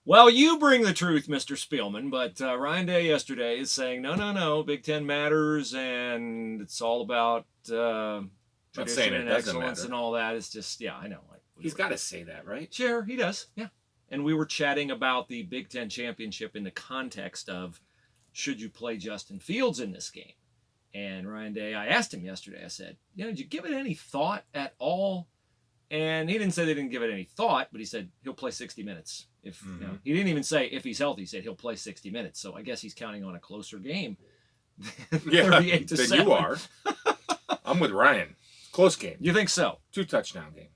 Well, you bring the truth, Mr. Spielman, but Ryan Day yesterday is saying, no, Big Ten matters, and it's all about Not saying tradition it and doesn't excellence matter. and all that. It's just, yeah, I know. He's got to say that, right? Sure, he does, yeah. And we were chatting about the Big Ten championship in the context of should you play Justin Fields in this game? And Ryan Day, I asked him yesterday, I said, did you give it any thought at all? And he didn't say they didn't give it any thought, but he said he'll play 60 minutes. If he didn't even say if he's healthy, he said he'll play 60 minutes. So I guess he's counting on a closer game than 38 to 7. Than you are. I'm with Ryan. Close game. You think so? 2 touchdown game.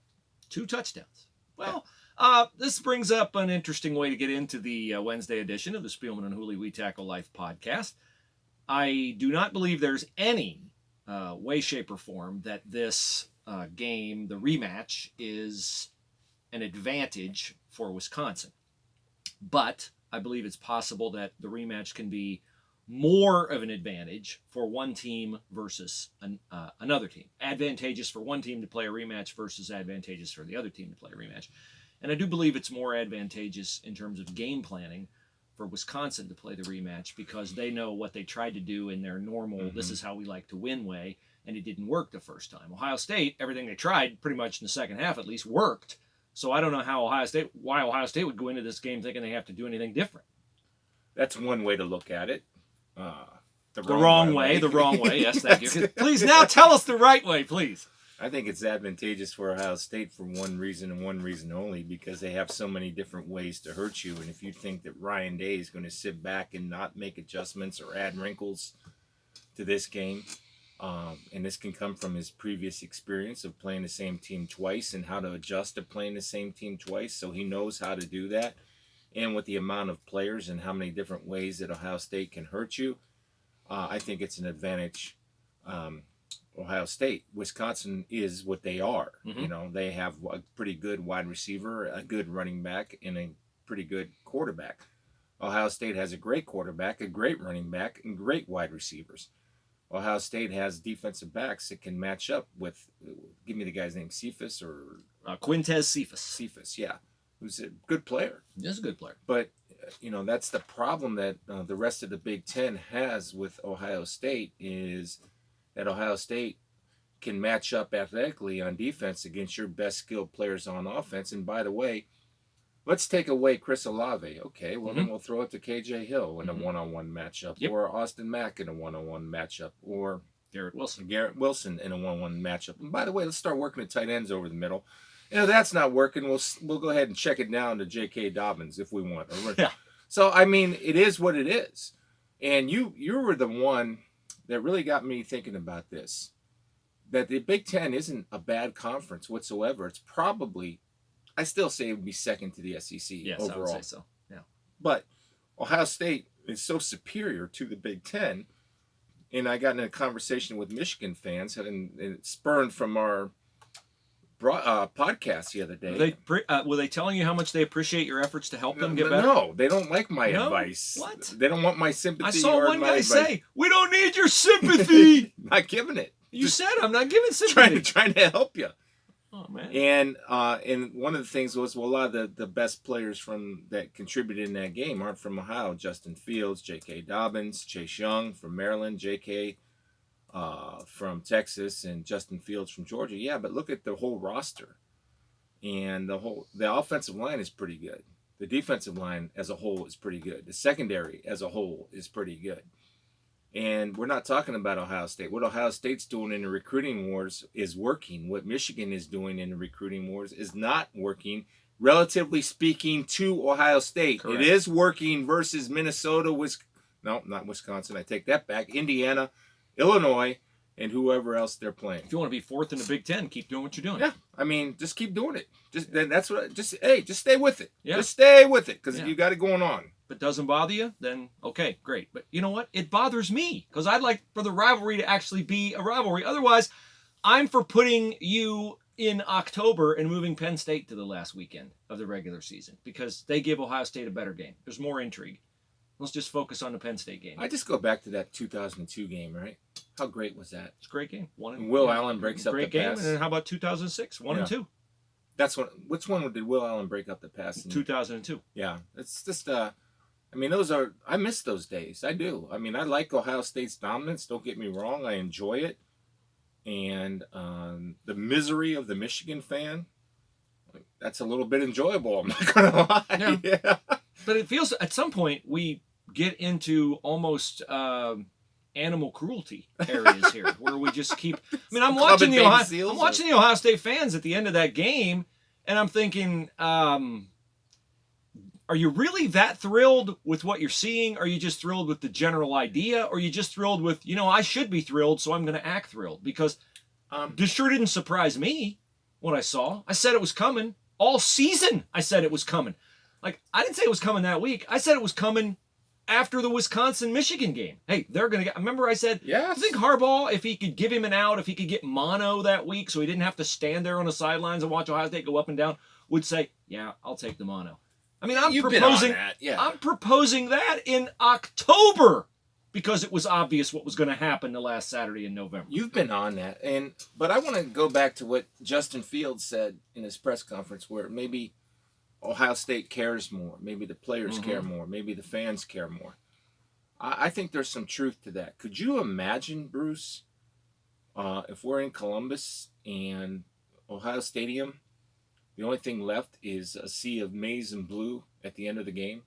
2 touchdowns. Well, this brings up an interesting way to get into the Wednesday edition of the Spielman and Hooley We Tackle Life podcast. I do not believe there's any way, shape, or form that this game, the rematch, is an advantage for Wisconsin. But I believe it's possible that the rematch can be more of an advantage for one team versus another team. Advantageous for one team to play a rematch versus advantageous for the other team to play a rematch. And I do believe it's more advantageous in terms of game planning for Wisconsin to play the rematch because they know what they tried to do in their normal, this is how we like to win way, and it didn't work the first time. Ohio State, everything they tried pretty much in the second half at least worked. So I don't know why Ohio State would go into this game thinking they have to do anything different. That's one way to look at it. The wrong way. Yes, thank you. Please now tell us the right way, please. I think it's advantageous for Ohio State for one reason and one reason only, because they have so many different ways to hurt you. And if you think that Ryan Day is going to sit back and not make adjustments or add wrinkles to this game, and this can come from his previous experience of playing the same team twice and how to adjust to playing the same team twice, so he knows how to do that. And with the amount of players and how many different ways that Ohio State can hurt you, I think it's an advantage. Ohio State. Wisconsin is what they are. They have a pretty good wide receiver, a good running back, and a pretty good quarterback. Ohio State has a great quarterback, a great running back, and great wide receivers. Ohio State has defensive backs that can match up with, give me the guy's name, Cephas or... Quintez Cephas. Cephas, yeah. Who's a good player. He's a good player. But, that's the problem that the rest of the Big Ten has with Ohio State is that Ohio State can match up athletically on defense against your best skilled players on offense. And by the way, let's take away Chris Olave. Okay, well, then we'll throw it to KJ Hill in a one-on-one matchup, or Austin Mack in a one-on-one matchup, or Garrett Wilson in a one-on-one matchup. And by the way, let's start working the tight ends over the middle. If that's not working, we'll go ahead and check it down to J.K. Dobbins if we want. Yeah. So, it is what it is. And you were the one that really got me thinking about this, that the Big Ten isn't a bad conference whatsoever. It's probably, I still say it would be second to the SEC overall. I would say so, yeah. But Ohio State is so superior to the Big Ten, and I got in a conversation with Michigan fans, and it spurned from our podcast the other day. Were they telling you how much they appreciate your efforts to help them get better? No, they don't like my advice. What? They don't want my sympathy. I saw one guy say, "We don't need your sympathy." Not giving it. You said I'm not giving sympathy. Trying to help you. Oh man. And one of the things was, well, a lot of the best players that contributed in that game aren't from Ohio. Justin Fields, J.K. Dobbins, Chase Young from Maryland, J.K. From Texas, and Justin Fields from Georgia. Yeah, but look at the whole roster, and the offensive line is pretty good. The defensive line as a whole is pretty good. The secondary as a whole is pretty good. And we're not talking about Ohio State. What Ohio State's doing in the recruiting wars is working. What Michigan is doing in the recruiting wars is not working, relatively speaking, to Ohio State. Correct. It is working versus Minnesota, not Wisconsin. I take that back. Indiana, Illinois, and whoever else they're playing. If you want to be fourth in the Big Ten, keep doing what you're doing. Yeah, just keep doing it. Just stay with it. Yeah. Just stay with it, because you got it going on. If it doesn't bother you, then okay, great. But you know what? It bothers me, because I'd like for the rivalry to actually be a rivalry. Otherwise, I'm for putting you in October and moving Penn State to the last weekend of the regular season, because they give Ohio State a better game. There's more intrigue. Let's just focus on the Penn State game. I just go back to that 2002 game, right? How great was that? It's a great game. Will Allen breaks up the pass. Great game. And then how about 2006? 1 and 2. That's what. Which one did Will Allen break up the pass? 2002. Yeah, it's just. I mean, those are. I miss those days. I do. I mean, I like Ohio State's dominance. Don't get me wrong. I enjoy it, and the misery of the Michigan fan. That's a little bit enjoyable. I'm not gonna lie. Yeah. But it feels at some point we get into almost animal cruelty areas here, where we just keep. I mean, I'm watching the Ohio State fans at the end of that game, and I'm thinking, are you really that thrilled with what you're seeing? Are you just thrilled with the general idea? Or are you just thrilled with, I should be thrilled, so I'm going to act thrilled? Because this sure didn't surprise me what I saw. I said it was coming all season. I said it was coming. Like, I didn't say it was coming that week. I said it was coming after the Wisconsin-Michigan game. Hey, they're going to get... Remember I said, yes. I think Harbaugh, if he could give him an out, if he could get mono that week so he didn't have to stand there on the sidelines and watch Ohio State go up and down, would say, yeah, I'll take the mono. I mean, I'm proposing that in October because it was obvious what was going to happen the last Saturday in November. You've been on that. But I want to go back to what Justin Fields said in his press conference, where maybe Ohio State cares more. Maybe the players care more. Maybe the fans care more. I think there's some truth to that. Could you imagine, Bruce, if we're in Columbus and Ohio Stadium, the only thing left is a sea of maize and blue at the end of the game?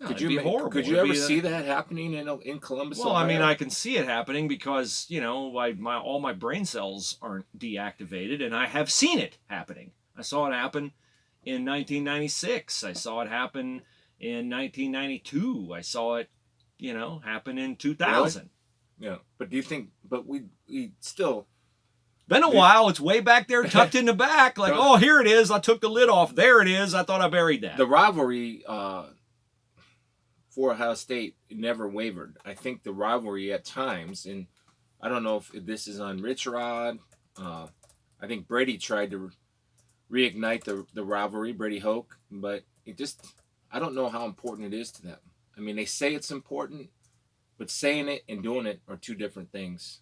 No, it'd be horrible. Could you ever see that happening in Columbus? Well, Ohio? I mean, I can see it happening because, all my brain cells aren't deactivated, and I have seen it happening. I saw it happen in 1996. I saw it happen in 1992. I saw it, happen in 2000. Really? Yeah. But do you think, we still... Been a while. It's way back there, tucked in the back. Like, oh, here it is. I took the lid off. There it is. I thought I buried that. The rivalry for Ohio State never wavered. I think the rivalry at times, and I don't know if this is on Rich Rod. I think Brady tried to reignite the rivalry, Brady Hoke, but I don't know how important it is to them. I mean, they say it's important, but saying it and doing it are two different things.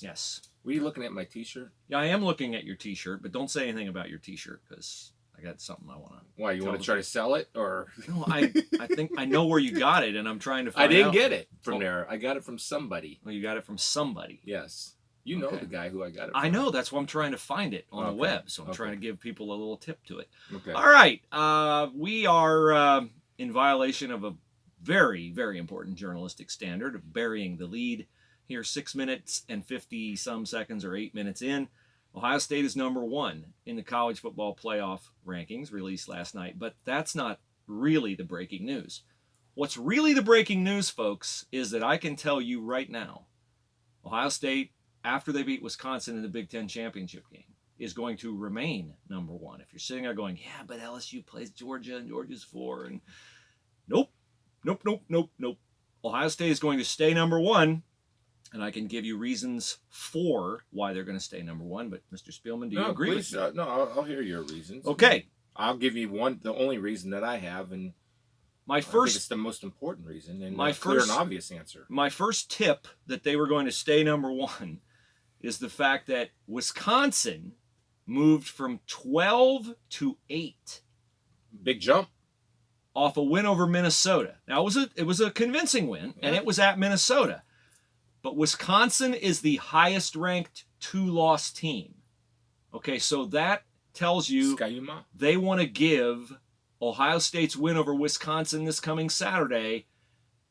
Yes. Were you looking at my T-shirt? Yeah, I am looking at your T-shirt, but don't say anything about your T-shirt because I got something I want to. Why, you want to try to sell it, or? No, I think I know where you got it, and I'm trying to find out. I didn't get it from there. I got it from somebody. Well, you got it from somebody. Yes. You know the guy who I got it from. I know. That's why I'm trying to find it on the web, so I'm trying to give people a little tip to it. Okay. All right. We are in violation of a very, very important journalistic standard of burying the lead. Here, 6 minutes and 50-some seconds, or 8 minutes in. Ohio State is number 1 in the college football playoff rankings released last night, but that's not really the breaking news. What's really the breaking news, folks, is that I can tell you right now, Ohio State, after they beat Wisconsin in the Big Ten championship game, is going to remain number 1. If you're sitting there going, yeah, but LSU plays Georgia, and Georgia's 4, and nope. Ohio State is going to stay number 1. And I can give you reasons for why they're going to stay number 1. But Mr. Spielman, do you agree with me? No, I'll hear your reasons. Okay. I'll give you the only reason that I have, and I think it's the most important reason, and clear and obvious answer. My first tip that they were going to stay number 1 is the fact that Wisconsin moved from 12 to 8. Big jump. Off a win over Minnesota. Now, it was a convincing win, and it was at Minnesota. But Wisconsin is the highest-ranked 2-loss team. Okay, so that tells you they want to give Ohio State's win over Wisconsin this coming Saturday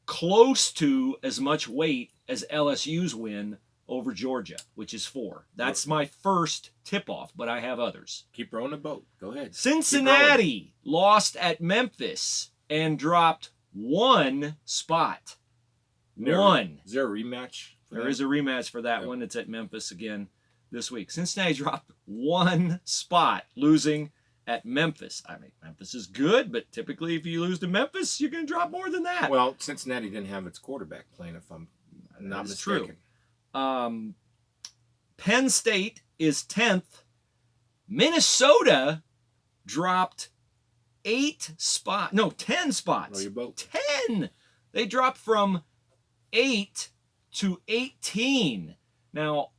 close to as much weight as LSU's win over Georgia, which is 4. That's my first tip-off, but I have others. Keep rowing the boat. Go ahead. Cincinnati lost at Memphis and dropped 1 spot. 1. Is there a rematch? There is a rematch for that one. It's at Memphis again this week. Cincinnati dropped 1 spot, losing at Memphis. I mean, Memphis is good, but typically if you lose to Memphis, you're going to drop more than that. Well, Cincinnati didn't have its quarterback playing, if I'm not mistaken. True. Penn State is 10th. Minnesota dropped 10 spots. Row your boat. 10! They dropped from 8 to 18. Now,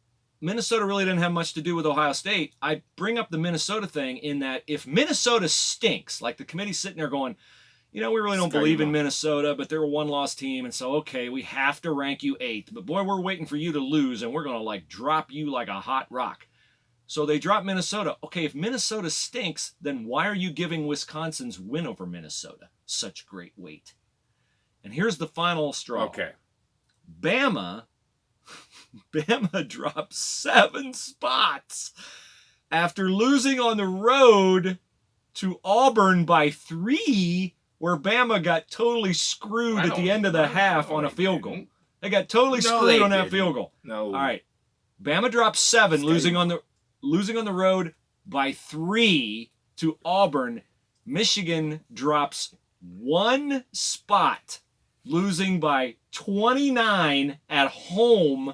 Minnesota really didn't have much to do with Ohio State. I bring up the Minnesota thing in that if Minnesota stinks, like the committee's sitting there going, we really don't believe in Minnesota, but they're a one-loss team, and so, okay, we have to rank you 8th. But, boy, we're waiting for you to lose, and we're going to, drop you like a hot rock. So they drop Minnesota. Okay, if Minnesota stinks, then why are you giving Wisconsin's win over Minnesota such great weight? And here's the final straw. Okay. Bama dropped 7 spots after losing on the road to Auburn by 3, where Bama got totally screwed at the end of the half on a field goal. They got totally screwed on that field goal. No. All right. Bama dropped 7, losing on the road by 3 to Auburn. Michigan drops 1 spot, losing by 29 at home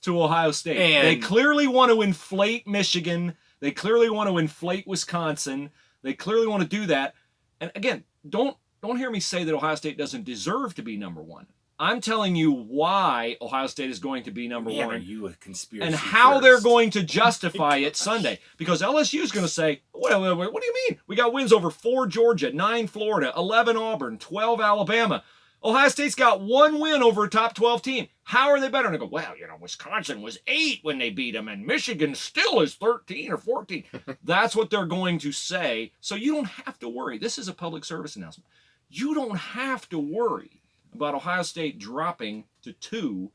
to Ohio State. And they clearly want to inflate Michigan. They clearly want to inflate Wisconsin. They clearly want to do that. And again, don't hear me say that Ohio State doesn't deserve to be number 1. I'm telling you why Ohio State is going to be number 1. Are you a conspiracy and how theorist? they're going to justify it Sunday. Because LSU is going to say, what do you mean? We got wins over 4 Georgia, 9 Florida, 11 Auburn, 12 Alabama. Ohio State's got 1 win over a top 12 team. How are they better? And they go, well, Wisconsin was 8 when they beat them, and Michigan still is 13 or 14. That's what they're going to say. So you don't have to worry. This is a public service announcement. You don't have to worry about Ohio State dropping to 2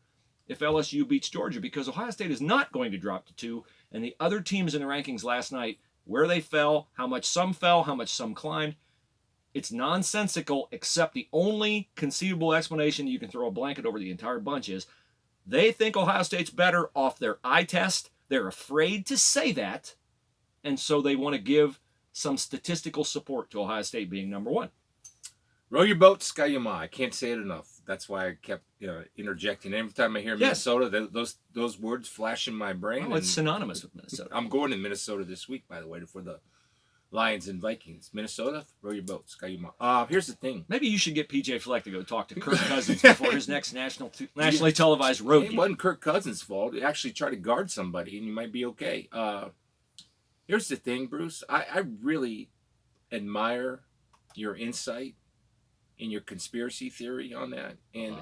if LSU beats Georgia, because Ohio State is not going to drop to 2, and the other teams in the rankings last night, where they fell, how much some climbed, it's nonsensical, except the only conceivable explanation you can throw a blanket over the entire bunch is they think Ohio State's better off their eye test. They're afraid to say that, and so they want to give some statistical support to Ohio State being number 1. Row your boat, Skyuma. I can't say it enough. That's why I kept interjecting. Every time I hear Minnesota, those words flash in my brain. Oh, it's synonymous with Minnesota. I'm going to Minnesota this week, by the way, for the Lions and Vikings. Minnesota, row your boat, Skyuma. Here's the thing. Maybe you should get PJ Fleck to go talk to Kirk Cousins before his next nationally televised road game. It wasn't Kirk Cousins' fault. He actually tried to guard somebody, and you might be okay. Here's the thing, Bruce. I really admire your insight in your conspiracy theory on that, and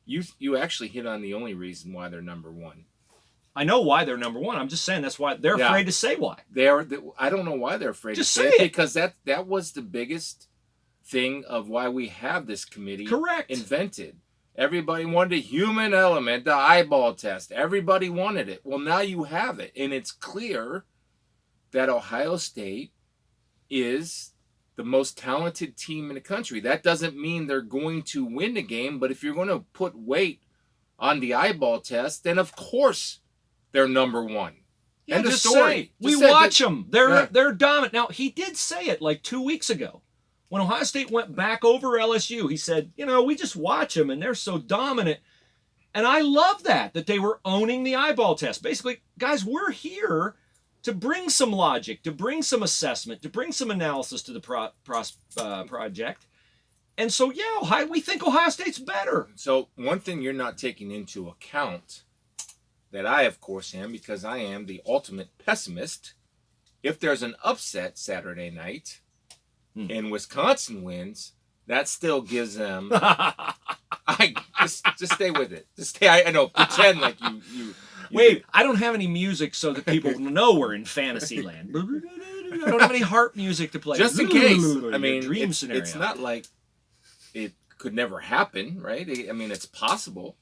you actually hit on the only reason why they're number 1. I know why they're number 1. I'm just saying that's why they're afraid to say why. I don't know why they're afraid just to say it, because that was the biggest thing of why we have this committee invented. Everybody wanted a human element, the eyeball test. Everybody wanted it. Well, now you have it, and it's clear that Ohio State is the most talented team in the country. That doesn't mean they're going to win the game, but if you're going to put weight on the eyeball test, then of course they're number 1. Yeah, and the just story. Say, we watch them. They're dominant. Now, he did say it like 2 weeks ago. When Ohio State went back over LSU, he said, we just watch them, and they're so dominant. And I love that they were owning the eyeball test. Basically, guys, we're here to bring some logic, to bring some assessment, to bring some analysis to the project. And so, we think Ohio State's better. So one thing you're not taking into account, that I, of course, am, because I am the ultimate pessimist, if there's an upset Saturday night and Wisconsin wins, that still gives them... just stay with it. Just stay. I know. Pretend like you Wait, I don't have any music so that people know we're in fantasy land. I don't have any harp music to play. Just in case. I mean, dream scenario. It's not like it could never happen, right? I mean, it's possible.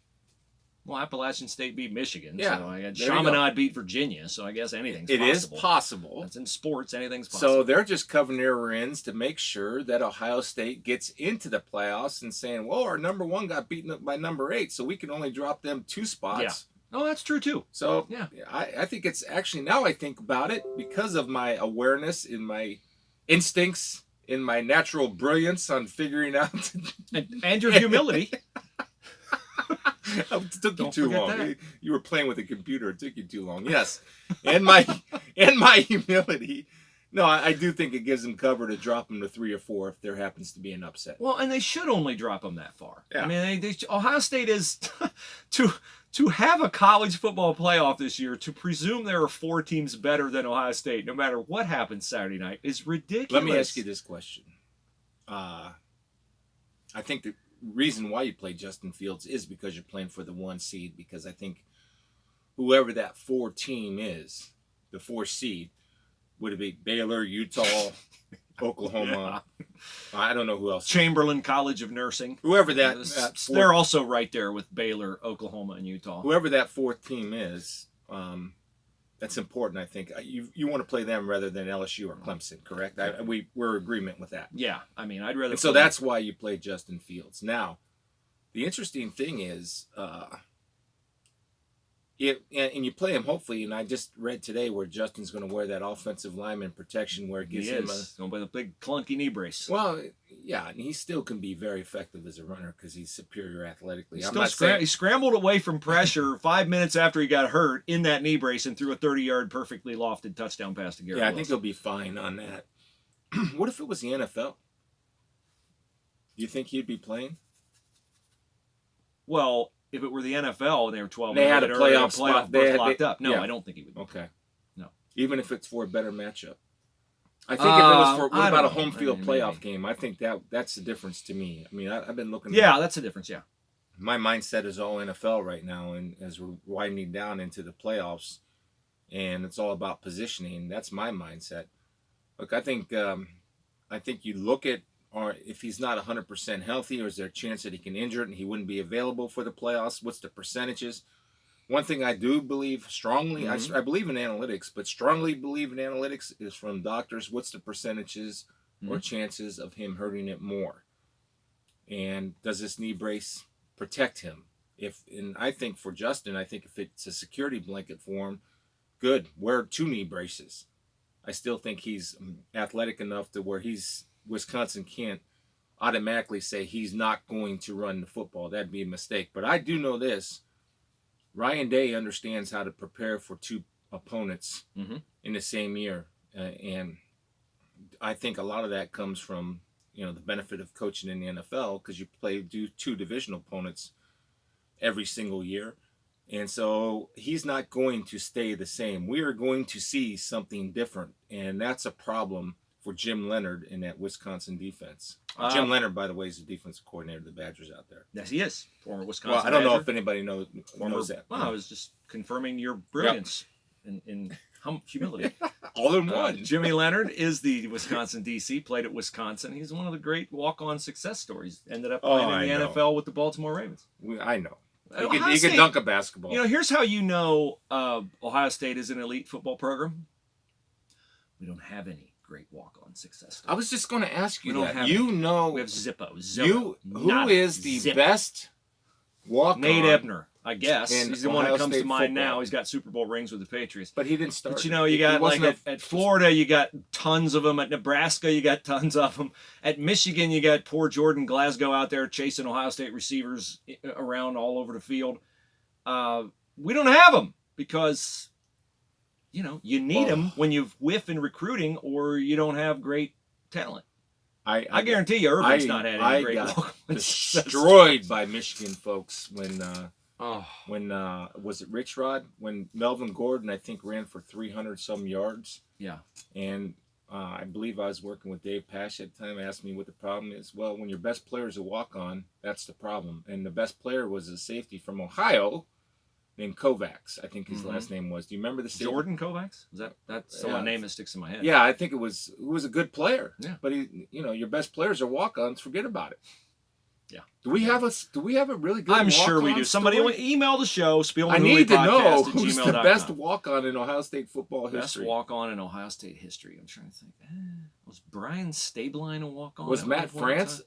Well, Appalachian State beat Michigan. Yeah, So I got Chaminade beat Virginia. So I guess anything's possible. It is possible. That's in sports. Anything's possible. So they're just covering their ends to make sure that Ohio State gets into the playoffs and saying, well, our number 1 got beaten up by number 8, so we can only drop them 2 spots. Yeah. No, that's true, too. So I think it's actually, now I think about it, because of my awareness in my instincts, in my natural brilliance on figuring out. and your humility. It took you too long. You were playing with a computer. It took you too long. Yes. And my humility. No, I do think it gives them cover to drop them to 3 or 4 if there happens to be an upset. Well, and they should only drop them that far. Yeah. I mean, Ohio State is, to To have a college football playoff this year, to presume there are 4 teams better than Ohio State, no matter what happens Saturday night, is ridiculous. Let me ask you this question. I think the reason why you play Justin Fields is because you're playing for the 1 seed, because I think whoever that 4 team is, the 4 seed, would it be Baylor, Utah, Oklahoma? I don't know who else. Chamberlain College of Nursing. Whoever that they're also right there with Baylor, Oklahoma, and Utah. Whoever that 4th team is, that's important. I think you want to play them rather than LSU or Clemson, correct? We're in agreement with that. Yeah, I mean, I'd rather. And so that's why you play Justin Fields. Now, the interesting thing is, and you play him hopefully, and I just read today where Justin's going to wear that offensive lineman protection where it gives him going by the big clunky knee brace. Well, yeah, and he still can be very effective as a runner because he's superior athletically. He scrambled away from pressure 5 minutes after he got hurt in that knee brace and threw a 30-yard perfectly lofted touchdown pass to Garrett. Yeah, I think he'll be fine on that. What if it was the NFL? Do you think he'd be playing? Well, if it were the NFL and they were 12, they had a playoff spot. They locked up. No, yeah. I don't think he would. Okay. No. Even if it's for a better matchup. I think if it was for what about a home field playoff game? I think that's the difference to me. I mean, I've been looking. Yeah, that's the difference. Yeah. My mindset is all NFL right now, and as we're widening down into the playoffs, and it's all about positioning. That's my mindset. Look, I think you look at, or if he's not 100% healthy, or is there a chance that he can injure it and he wouldn't be available for the playoffs? What's the percentages? One thing I do believe strongly, I believe in analytics, but strongly believe in analytics is from doctors. What's the percentages or chances of him hurting it more? And does this knee brace protect him? And I think for Justin, I think if it's a security blanket for him, good. Wear 2 knee braces. I still think he's athletic enough to where Wisconsin can't automatically say he's not going to run the football. That'd be a mistake. But I do know this. Ryan Day understands how to prepare for 2 opponents in the same year. And I think a lot of that comes from, the benefit of coaching in the NFL because you do 2 divisional opponents every single year. And so he's not going to stay the same. We are going to see something different. And that's a problem for Jim Leonard in that Wisconsin defense. Jim Leonard, by the way, is the defensive coordinator of the Badgers out there. Yes, he is. Former Wisconsin Well, I don't Badger. know if anybody knows that. Well, I was just confirming your brilliance in humility. All in one. Jimmy Leonard is the Wisconsin DC, played at Wisconsin. He's one of the great walk-on success stories. Ended up playing in the NFL with the Baltimore Ravens. I know. He could dunk a basketball. Here's how you know Ohio State is an elite football program. We don't have any great walk-on success stories. I was just going to ask you that. We have Zippo. Who is the best walk-on? Nate Ebner, I guess. He's the one that comes to mind football. now. He's got Super Bowl rings with the Patriots. But he didn't start. But you got at Florida, you got tons of them. At Nebraska, you got tons of them. At Michigan, you got poor Jordan Glasgow out there chasing Ohio State receivers around all over the field. We don't have them because you need them when you whiff in recruiting or you don't have great talent. I guarantee you Urban's not had any great walk-on. Destroyed by Michigan folks when was it Rich Rod? When Melvin Gordon, I think, ran for 300 some yards. Yeah. And I believe I was working with Dave Pash at the time, asked me what the problem is. Well, when your best player is a walk-on, that's the problem. And the best player was a safety from Ohio named Kovacs, I think his last name was. Do you remember the safety? Jordan Kovacs? That's the name that sticks in my head. Yeah, I think it was a good player. Yeah. But your best players are walk-ons, forget about it. Yeah. Do we have a really good I'm sure we do. Somebody will email the show, Spielman and Hooley. I need to know podcast who's the best walk-on in Ohio State football history. Best walk-on in Ohio State history. I'm trying to think. Was Brian Stabline a walk-on? Was Matt France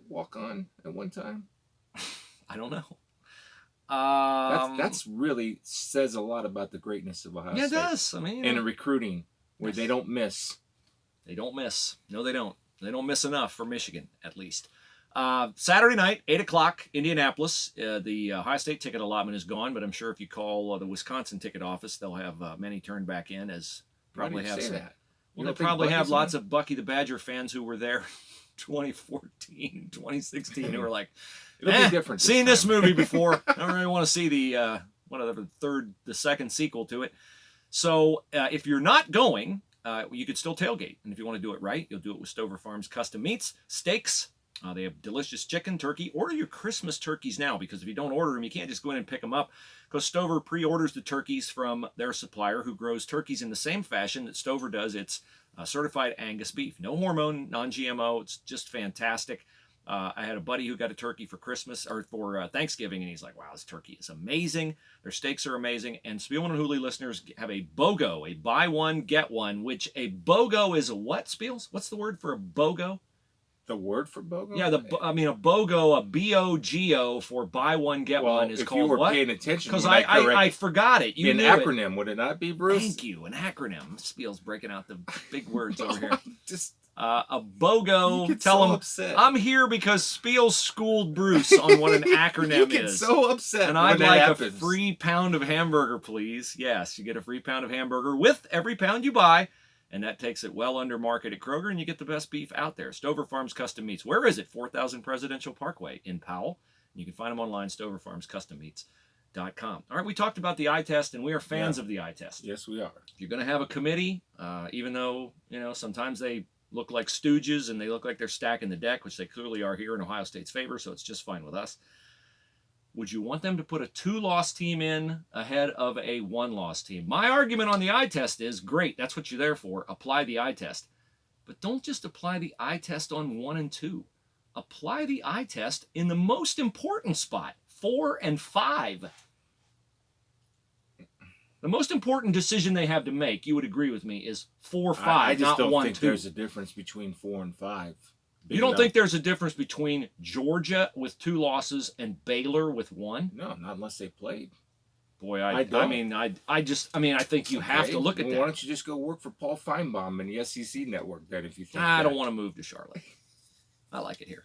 walk-on at one time? I don't know. That's really says a lot about the greatness of Ohio State. Yeah, it does. I mean, and recruiting where they don't miss. They don't miss. No, they don't. They don't miss enough for Michigan, at least. Saturday night, 8 o'clock, Indianapolis. The Ohio State ticket allotment is gone, but I'm sure if you call the Wisconsin ticket office, they'll have many turned back in. As probably have that. Well, they'll probably have lots of Bucky the Badger fans who were there 2014, 2016 who were like, It'll be different. Seen this movie before. I don't really want to see the second sequel to it. So if you're not going, you could still tailgate. And if you want to do it right, you'll do it with Stover Farms Custom Meats, steaks. They have delicious chicken, turkey. Order your Christmas turkeys now, because if you don't order them, you can't just go in and pick them up. Because Stover pre-orders the turkeys from their supplier, who grows turkeys in the same fashion that Stover does. It's certified Angus beef. No hormone, non-GMO. It's just fantastic. I had a buddy who got a turkey for Christmas or for Thanksgiving, and he's like, wow, this turkey is amazing. Their steaks are amazing. And Spielman and Hooley listeners have a BOGO, a buy one, get one, which a BOGO is a what, Spiels? What's the word for a BOGO? The word for BOGO? Yeah, a BOGO, a BOGO for buy one, get one is called what? If you were paying attention. Because I forgot it. You an knew acronym, it. Would it not be, Bruce? Thank you, an acronym. Spiels breaking out the big words over here. Just... a BOGO. You get Tell so him upset. I'm here because Spiels schooled Bruce on what an acronym is. You get so upset. And when I'd that like happens. a free pound of hamburger, please. Yes, you get a free pound of hamburger with every pound you buy, and that takes it well under market at Kroger, and you get the best beef out there. Stover Farms Custom Meats. Where is it? 4000 Presidential Parkway in Powell. You can find them online, stoverfarmscustommeats.com. All right, we talked about the eye test, and we are fans of the eye test. Yes, we are. If you're going to have a committee, even though, sometimes they look like stooges and they look like they're stacking the deck, which they clearly are here in Ohio State's favor, so it's just fine with us. Would you want them to put a 2-loss team in ahead of a 1-loss team? My argument on the eye test is, great, that's what you're there for. Apply the eye test. But don't just apply the eye test on 1 and 2. Apply the eye test in the most important spot, 4 and 5. The most important decision they have to make, you would agree with me, is 4-5, I just not don't 1-2. think there's a difference between 4 and 5. You don't think there's a difference between Georgia with 2 losses and Baylor with 1? No, not unless they played. Boy, I think you have to look at that. Why don't you just go work for Paul Feinbaum and the SEC network then, if you think I don't want to move to Charlotte. I like it here.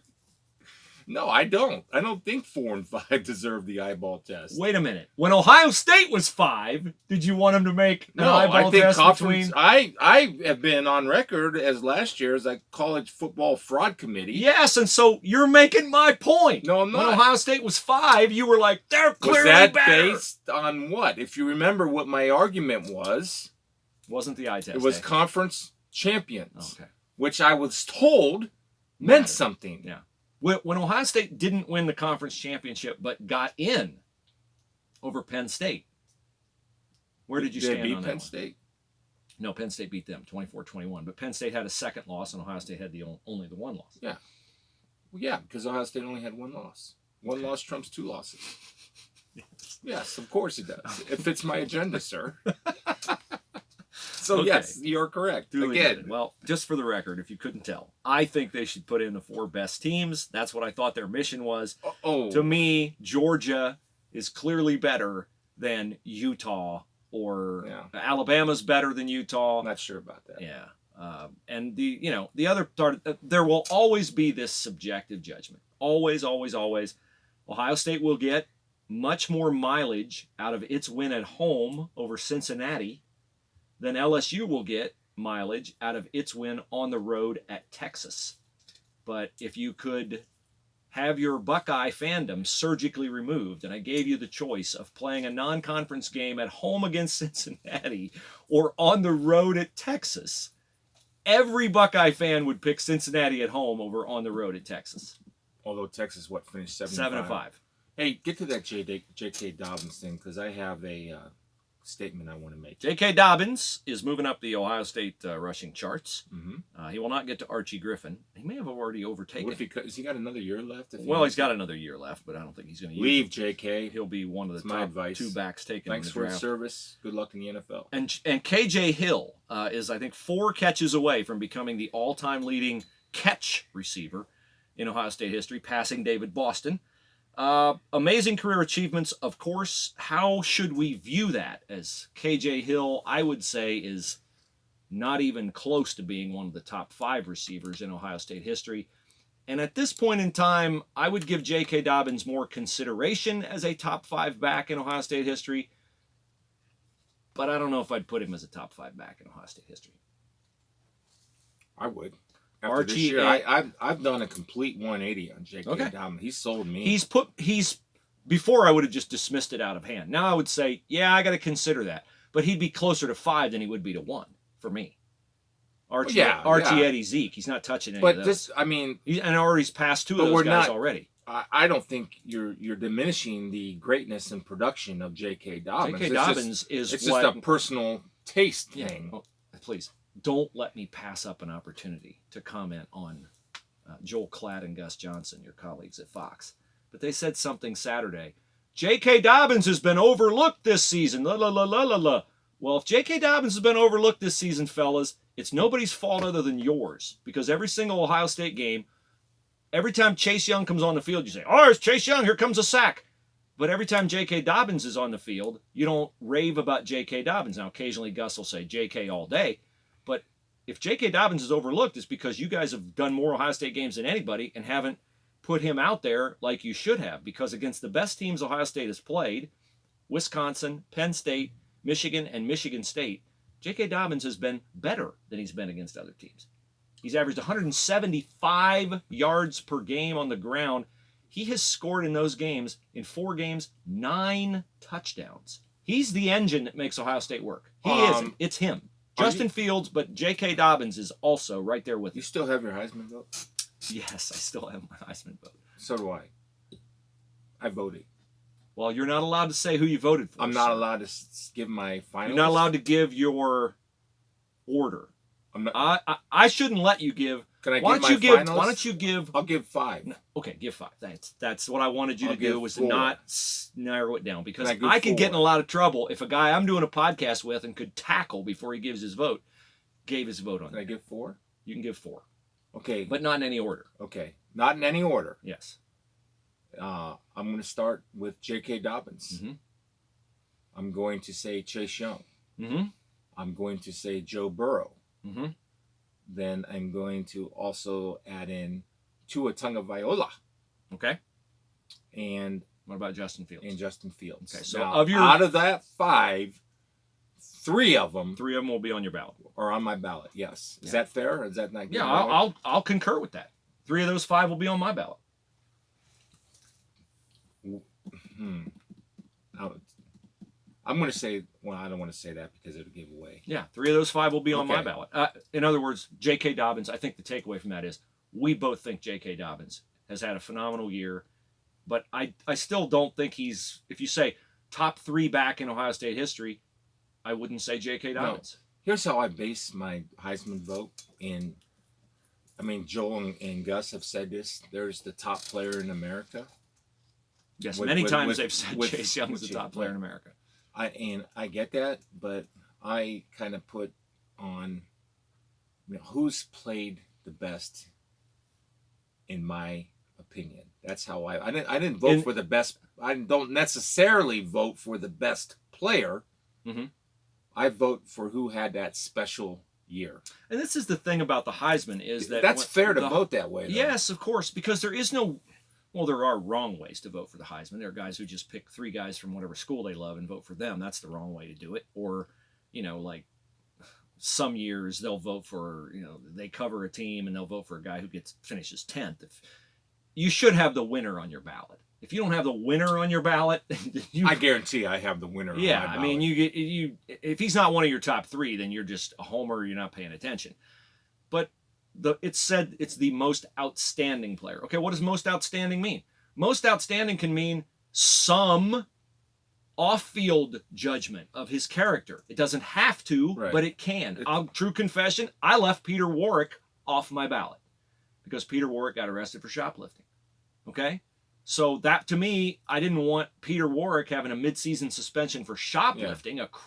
No, I don't. I don't think 4 and 5 deserve the eyeball test. Wait a minute. When Ohio State was 5, did you want them to make an eyeball test between? I have been on record as last year as a college football fraud committee. Yes, and so you're making my point. No, I'm not. When Ohio State was 5, you were like, they're clearly better. Was that better. based on what? If you remember what my argument was. Wasn't the eye test. It was conference champions. Okay. Which I was told meant something. Yeah. When Ohio State didn't win the conference championship but got in over Penn State, where did you stand on that? They beat Penn State? No, Penn State beat them 24-21. But Penn State had a second loss, and Ohio State had only the 1 loss. Yeah. Well, yeah, because Ohio State only had 1 loss. 1 loss trumps 2 losses. Yes, of course it does. It fits my agenda, sir. So, okay. Yes, you're correct. Again. Well, just for the record, if you couldn't tell, I think they should put in the 4 best teams. That's what I thought their mission was. To me, Georgia is clearly better than Utah, or Alabama's better than Utah. I'm not sure about that. Yeah. And the other part, there will always be this subjective judgment. Always, always, always. Ohio State will get much more mileage out of its win at home over Cincinnati than LSU will get mileage out of its win on the road at Texas. But if you could have your Buckeye fandom surgically removed, and I gave you the choice of playing a non-conference game at home against Cincinnati or on the road at Texas, every Buckeye fan would pick Cincinnati at home over on the road at Texas. Although Texas, finished 7-5. Hey, get to that J.K. Dobbins thing, because I have a statement I want to make. J.K. Dobbins is moving up the Ohio State rushing charts. Mm-hmm. He will not get to Archie Griffin. He may have already overtaken. What if has he got another year left? He's got another year left, but I don't think he's going to leave it. J.K. He'll be one of the top advice. 2 backs taken. Thanks in the for draft. his service. Good luck in the NFL. And K.J. Hill is, I think, 4 catches away from becoming the all-time leading catch receiver in Ohio State history, passing David Boston. Amazing career achievements, of course. How should we view that? As K.J. Hill, I would say, is not even close to being one of the top 5 receivers in Ohio State history. And at this point in time, I would give J.K. Dobbins more consideration as a top 5 back in Ohio State history. But I don't know if I'd put him as a top 5 back in Ohio State history. I would. After this Archie, year, I've done a complete 180 on J.K. Dobbins. He sold me. Before I would have just dismissed it out of hand. Now I would say, yeah, I got to consider that. But he'd be closer to 5 than he would be to 1 for me. Archie, Eddie, Zeke. He's not touching any of those. But this, I mean, and already passed 2 of those guys already. I don't think you're diminishing the greatness and production of J.K. Dobbins. J.K. Dobbins is it's just a personal taste thing. Oh, please don't let me pass up an opportunity to comment on Joel Klatt and Gus Johnson, your colleagues at Fox. But they said something Saturday. J.K. Dobbins has been overlooked this season. La, la, la, la, la, la. Well, if J.K. Dobbins has been overlooked this season, fellas, it's nobody's fault other than yours. Because every single Ohio State game, every time Chase Young comes on the field, you say, oh, it's Chase Young, here comes a sack. But every time J.K. Dobbins is on the field, you don't rave about J.K. Dobbins. Now, occasionally Gus will say J.K. all day. But if J.K. Dobbins is overlooked, it's because you guys have done more Ohio State games than anybody and haven't put him out there like you should have. Because against the best teams Ohio State has played, Wisconsin, Penn State, Michigan, and Michigan State, J.K. Dobbins has been better than he's been against other teams. He's averaged 175 yards per game on the ground. He has scored in those games, in 4 games, 9 touchdowns. He's the engine that makes Ohio State work. He isn't. It's him. Justin Fields, but J.K. Dobbins is also right there with him. You still have your Heisman vote? Yes, I still have my Heisman vote. So do I. I voted. Well, you're not allowed to say who you voted for. I'm not allowed to give my final. You're not allowed to give your order. I shouldn't let you give. Can I give my finals? Why don't you give? I'll give 5. No, okay, give 5. That's what I wanted you to do, was 4. not narrow it down, because Can I could get in a lot of trouble if a guy I'm doing a podcast with and could tackle before he gives his vote gave his vote on. Can I give 4? You can give 4. Okay, but not in any order. Okay, not in any order. Yes. I'm going to start with J.K. Dobbins. Mm-hmm. I'm going to say Chase Young. Mm-hmm. I'm going to say Joe Burrow. Mm-hmm. Then I'm going to also add in Tua Tagovailoa. Okay. And what about Justin Fields? And Justin Fields. Okay, so now, out of that 5, 3 of them will be on your ballot. Are on my ballot. Yes. Is that fair? Or is that not? Yeah, I'll concur with that. 3 of those 5 will be on my ballot. I'm going to say, well, I don't want to say that because it'll give away. Yeah, 3 of those 5 will be on my ballot. In other words, J.K. Dobbins, I think the takeaway from that is we both think J.K. Dobbins has had a phenomenal year, but I still don't think he's, if you say top 3 back in Ohio State history, I wouldn't say J.K. Dobbins. No. Here's how I base my Heisman vote. And, I mean, Joel and Gus have said this. There's the top player in America. Yes, many times they've said Chase Young is the top player in America. I get that, but I kind of put on, who's played the best, in my opinion. That's how I didn't vote for the best. I don't necessarily vote for the best player. Mm-hmm. I vote for who had that special year. And this is the thing about the Heisman is that that's fair to vote that way, though. Yes, of course, because there is no. Well, there are wrong ways to vote for the Heisman. There are guys who just pick 3 guys from whatever school they love and vote for them. That's the wrong way to do it. Or, like some years they'll vote for, they cover a team and they'll vote for a guy who finishes 10th. You should have the winner on your ballot. If you don't have the winner on your ballot, I guarantee I have the winner on my ballot. I mean, if he's not one of your top 3, then you're just a homer, you're not paying attention. But it's said it's the most outstanding player. Okay, what does most outstanding mean? Most outstanding can mean some off-field judgment of his character. It doesn't have to, but it can. True confession, I left Peter Warrick off my ballot because Peter Warrick got arrested for shoplifting. Okay? So that, to me, I didn't want Peter Warrick having a midseason suspension for shoplifting, a crime.